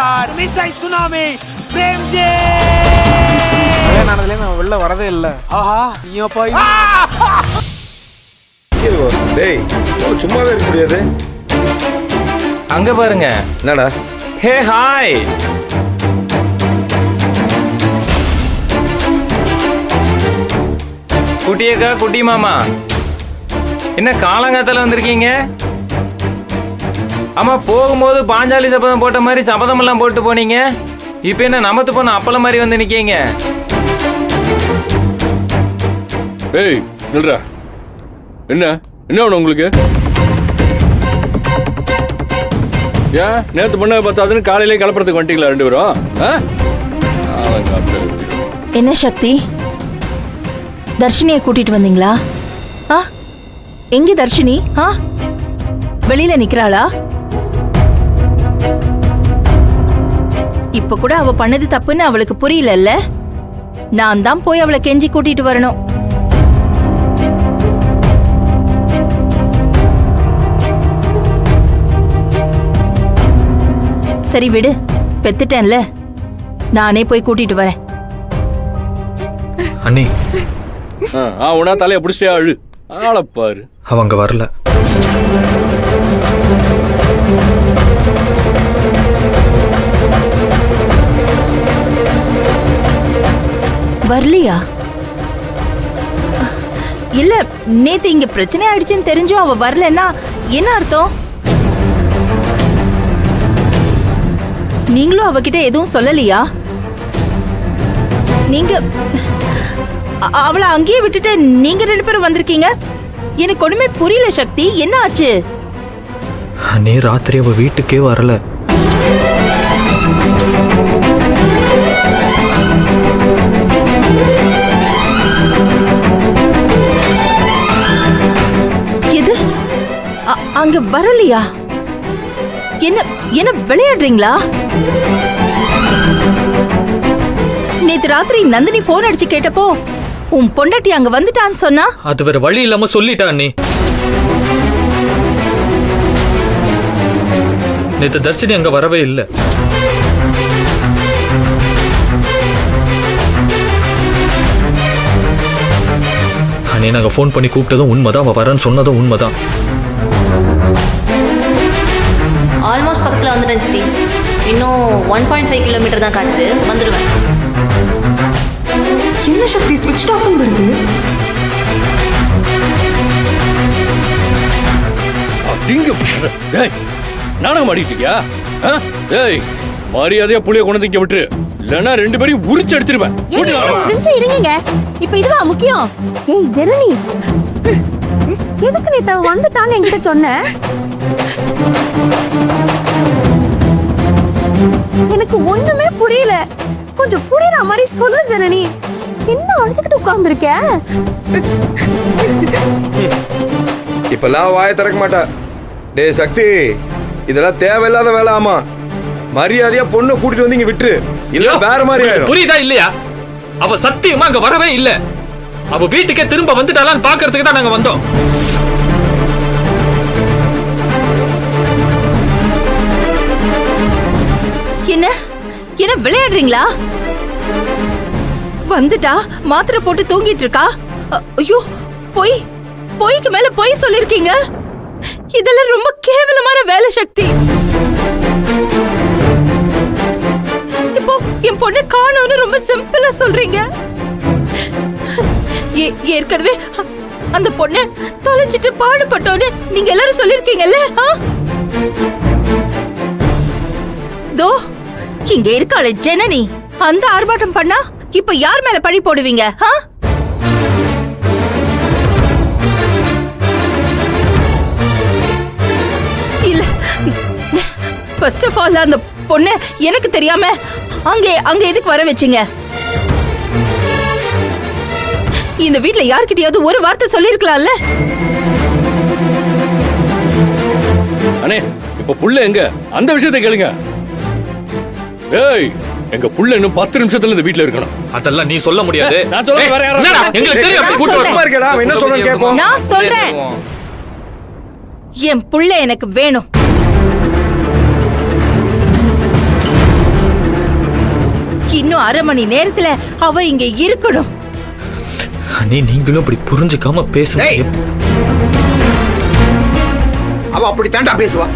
Star மிஸ்ஸை tsunami Premji. நானதுல நான் வெளில வரதே இல்ல. ஆஹா நீயோ போய் டேய் சும்மாவே இருக்க முடியாது. அங்க பாருங்க. என்னடா? Hey hi. குட்டியக்கா குட்டி மாமா என்ன காலங்காத்தால வந்திருக்கீங்க? ஆமா போகும்போது பாஞ்சாலி சபதம் போட்ட மாதிரி சபதம் எல்லாம் போட்டு போனீங்க. இப்ப என்ன நமத்து போன அப்பள மாதிரி வந்து நிக்கீங்க? ஏய் நில்றா. என்ன என்ன வேணும் உங்களுக்கு? ஏன் நேத்து பண்ண பார்த்தாதுன்னு காலையிலே கிளப்புறதுக்கு வந்துட்டீங்களா ரெண்டு பேரும்? என்ன சக்தி, தர்ஷினியை கூட்டிட்டு வந்தீங்களா? எங்க தர்ஷினி? வெளியில நிக்கிறாளா? இப்ப கூட அவ பண்ணது தப்புன்னு அவளுக்கு புரியல. நான் தான் போய் அவளை கெஞ்சி கூட்டிட்டு வரணும். சரி விடு, பெத்துட்டேன்ல, நானே போய் கூட்டிட்டு வரேன். அண்ணி உனா தலைய பிடிச்சிட்டே அழு. ஆளப்பாரு அவங்க வரல. வரலையா? இல்ல நேத்து இங்க பிரச்சனை ஆயிடுச்சுன்னு தெரிஞ்சும் அவ வரலன்னா என்ன அர்த்தம்? நீங்களும் அவகிட்ட எதுவும் சொல்லலையா? நீங்க அவளை அங்கேயே விட்டுட்டு நீங்க ரெண்டு பேரும் வந்திருக்கீங்க. எனக்கு ஒண்ணுமே புரியல சக்தி, என்ன ஆச்சு? அண்ணே ராத்திரி அவ வீட்டுக்கே வரல. எது? அங்க வரலையா? என்ன என்ன விளையாடுறீங்களா? நேத்து ராத்திரி நந்தினி போன் அடிச்சு கேட்டப்போ உன் பொண்டாட்டி அங்க வந்துட்டான்னு சொன்னா. அது வேற வழி இல்லாம சொல்லிட்டா அண்ணி. நேத்து தர்ஷினி அங்க வரவே இல்லை. அண்ணே நாங்க போன் பண்ணி கூப்பிட்டதும் உண்மைதான், அவ வரேன்னு சொன்னதும் உண்மைதான். ஆல்மோஸ்ட் பக்கத்தில் வந்துட்டேன் சித்தி. இன்னும் 1.5 கிலோமீட்டர் தான் காட்டுது, வந்துடுவேன். என்ன சக்தி ஸ்விட்ச் ஆஃப் வருது? நாடகம் ஆடிட்டியா? டேய் மரியாதையா புளிய கொண்டு இங்க விட்டுரு, இல்லன்னா ரெண்டு பேரையும் உரிச்சு எடுத்துருவேன். இருங்க, இப்ப இதுவா முக்கியம்? ஏய் ஜெனனி, எதுக்கு நீ வந்துட்டான்னு என்கிட்ட சொன்ன? எனக்கு ஒண்ணுமே புரியல. கொஞ்சம் புரியற மாதிரி சொல்லு ஜனனி. என்ன அழுதுகிட்டு உட்கார்ந்துருக்க? இப்பெல்லாம் வாயை திறக்க மாட்டா. டே சக்தி, இதெல்லாம் தேவையில்லாத வேலை. ஆமா மரியாதையா பொண்ணை கூட்டிட்டு வந்து இங்க விட்டுரு, இல்ல வேற மாதிரி ஆயிடும். புரியுதா இல்லையா? அவ சத்தியமா அங்க வரவே இல்ல. அவ வீட்டுக்கே திரும்ப வந்துட்டாளான்னு பாக்குறதுக்கு தான் நாங்க வந்தோம். என்ன என்ன விளையாடுறீங்களா? வந்துட்டா மாத்திரை போட்டு தூங்கிட்டு இருக்கா. ஐயோ, பொய்க்கு மேல பொய் சொல்லிருக்கீங்க. இதெல்லாம் ரொம்ப கேவலமான வேலை சக்தி. இப்போ என் பொண்ணு காணோன்னு ரொம்ப சிம்பிளா சொல்றீங்க. ஏற்கனவே அந்த பொண்ணு தொலைச்சிட்டு பாடுபட்டோன்னு நீங்க எல்லாரும் சொல்லிருக்கீங்கல்ல. தோ இங்க இருக்காளே ஜனனி, அந்த ஆர்ப்பாட்டம் பண்ணா இப்ப யார் மேல பழி போடுவீங்க? இல்ல, ஃபர்ஸ்ட் ஆஃப் ஆல் அந்த பொண்ணு எனக்கு தெரியாம அங்க எதுக்கு வர வச்சீங்க? இந்த வீட்ல யார்கிட்டயாவது ஒரு வார்த்தை சொல்லிருக்கலாம்ல. அண்ணே இப்ப புள்ள எங்க? அந்த விஷயத்தை கேளுங்க. ஏய், எங்க புள்ள இன்னும் 10 நிமிஷத்துல இந்த வீட்ல இருக்கணும். அதெல்லாம் நீ சொல்ல முடியாது. நான் சொல்ல வேற யாரோ எங்களுக்கு தெரியும். என்ன சொல்றேன்னு கேப்போம். நான் சொல்றேன், என் புள்ள எனக்கு வேணும். இன்னும் 1/2 மணி நேரத்துல அவ இங்க இருக்கணும். அண்ணி நீங்களும் இப்படி புரிஞ்சுக்காம பேசுங்க. அவ அப்படி தாண்டா பேசுவா.